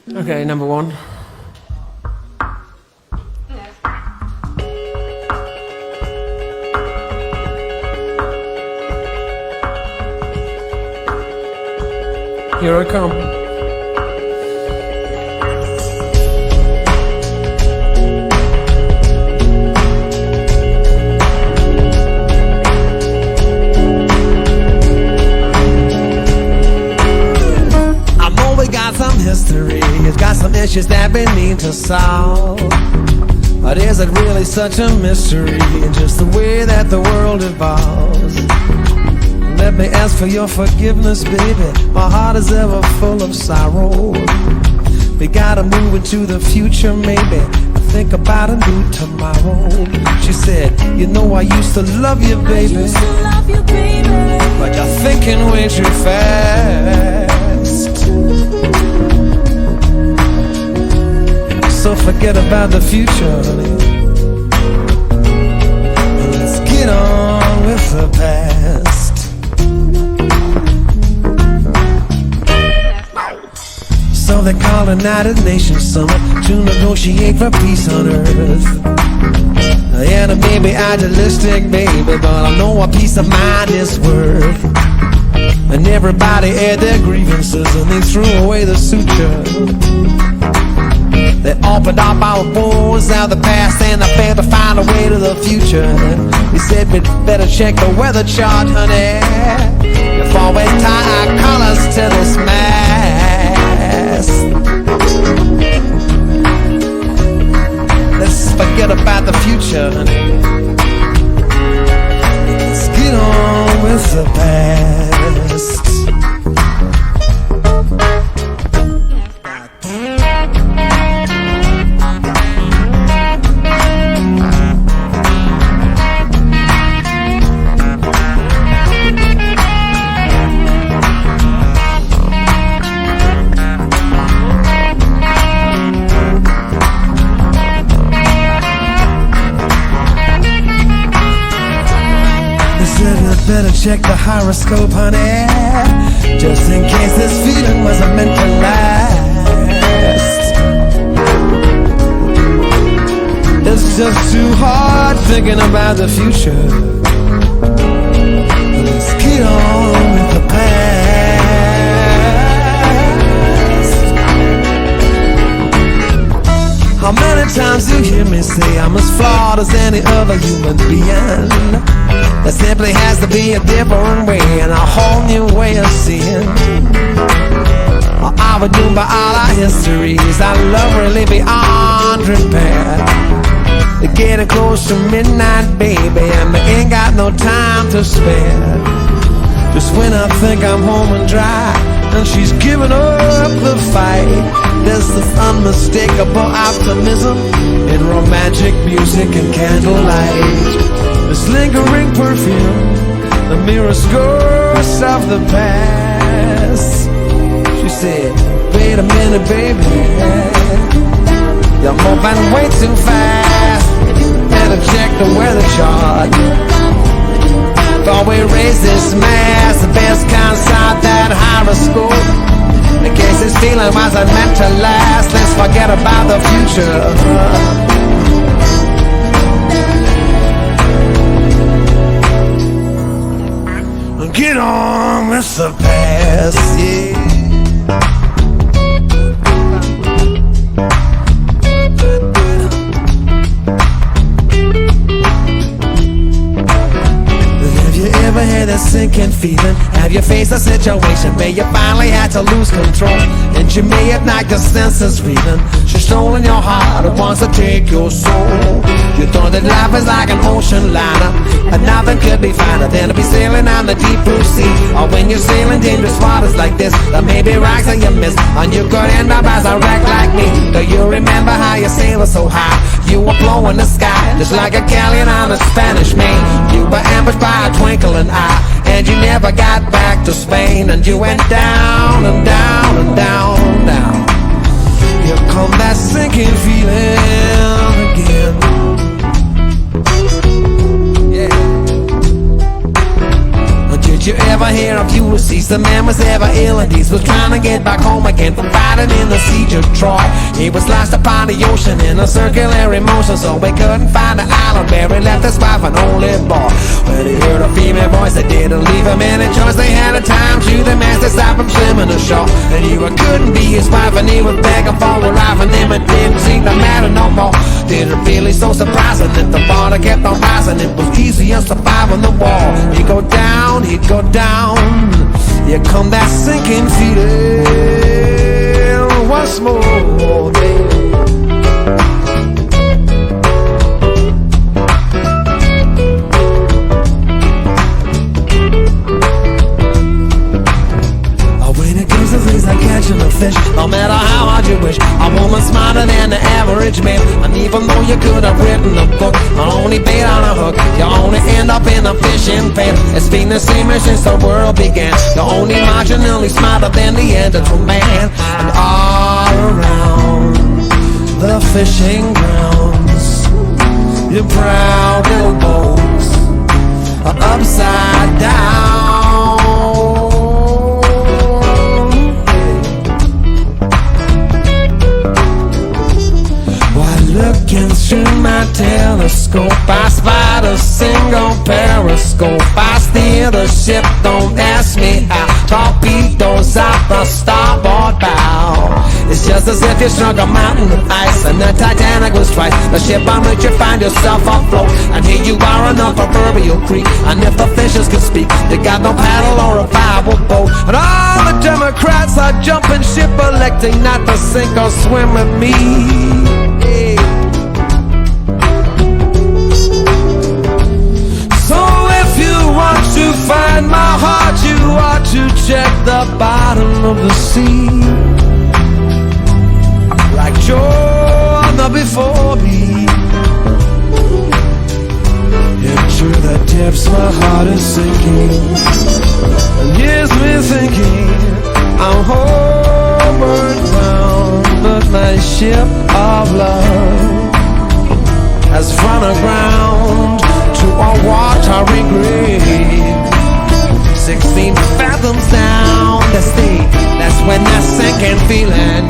Okay, number one. Here I come. I know we got some history, it's got some issues that we need to solve. But is it really such a mystery, just the way that the world evolves? Let me ask for your forgiveness, baby. My heart is ever full of sorrow. We gotta move into the future, maybe. Think about a new tomorrow. She said, you know I used to love you, baby. I used to love you, baby. But you're thinking way too fast. So forget about the future, honey. Let's get on with the past. So they call a United Nations Summit to negotiate for peace on earth. And it may be idealistic, baby, but I know a peace of mind is worth. And everybody aired their grievances and they threw away the suture. They opened up our wounds out of the past and they failed to find a way to the future. We said we'd better check the weather chart, honey, before we tie our colors to this mast. Let's forget about the future, honey. Let's get on with the past. Better check the horoscope, honey, just in case this feeling wasn't meant to last. It's just too hard thinking about the future. Let's get on with the past. How many times you hear me say I'm as flawed as any other human being? There simply has to be a different way and a whole new way of seeing. Are we doomed by all our histories? Our love really beyond repair. They're getting close to midnight, baby, and we ain't got no time to spare. Just when I think I'm home and dry and she's giving up the fight, there's this unmistakable optimism in romantic music and candlelight. This lingering perfume, the merest ghost of the past. She said, wait a minute, baby, you're moving way too fast. Better check the weather chart before we raise this mass. The best consult that horoscope, in case this feeling wasn't meant to last. Let's forget about the future. Get on with the past, yeah. Have you ever had that sinking feeling? Have you faced a situation where you finally had to lose control? And you may have knocked your senses reeling. She's stolen your heart and wants to take your soul. You thought that life is like an ocean liner, and nothing could be finer than to be sailing on the deep blue sea. Or when you're sailing dangerous waters like this, there may be rocks that you miss, and you could end up as a wreck like me. Do you remember how you sailed so high? You were blowing the sky just like a galleon on a Spanish main. You were ambushed by a twinkling eye, and you never got back to Spain. And you went down and down and down and down. Here come that sinking feeling again. Yeah. Did you ever hear of Ulysses least the man was ever ill and he was trying to get back home again from fighting in the siege of Troy. He was lost upon the ocean in a circular motion, so he couldn't find the island where he left his wife and only boy. When he heard a female voice that didn't leave him any choice, they had a time to the man to stop him swimming ashore. And he couldn't be his wife and he was begging for a ride from him. It didn't seem to matter no more. Did it really so surprising that the water kept on rising? It was easier surviving the wall. He'd go down, he'd go down. Here come that sinking feeling once more, baby. Like catching a fish, no matter how hard you wish. A woman smarter than the average man. And even though you could have written a book on only bait on a hook, you only end up in a fishing pan. It's been the same since the world began. You're only marginally smarter than the editor man. And all around the fishing grounds, your proud little boats are upside down. Looking through my telescope, I spot a single periscope. I steer the ship, don't ask me how. Torpedoes out the starboard bow. It's just as if you struck a mountain of ice and the Titanic was twice the ship on which you find yourself afloat. And here you are on a proverbial creek, and if the fishes could speak, they got no paddle or a viable boat. And all the Democrats are jumping ship, electing not to sink or swim with me. To find my heart, you ought to check the bottom of the sea. Like Jonah before me, into the depths my heart is sinking, and here's me thinking I'm homeward bound, but my ship of love has run aground to a watery grave, 16 fathoms down the sea. That's when that sinking feeling,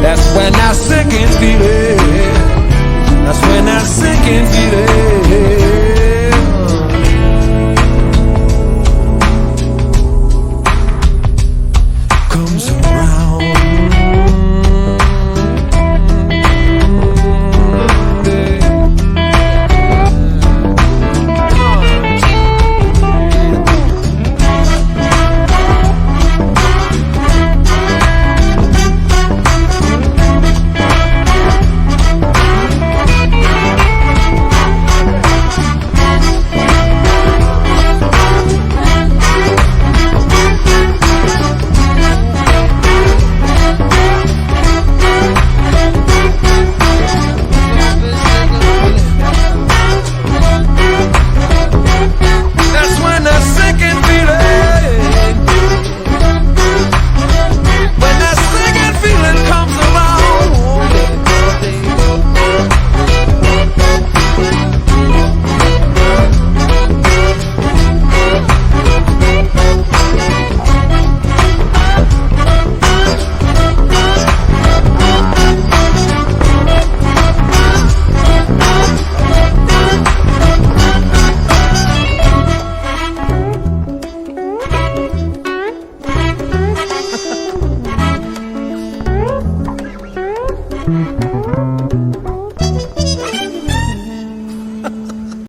that's when that sinking feeling, that's when that sinking feeling comes around.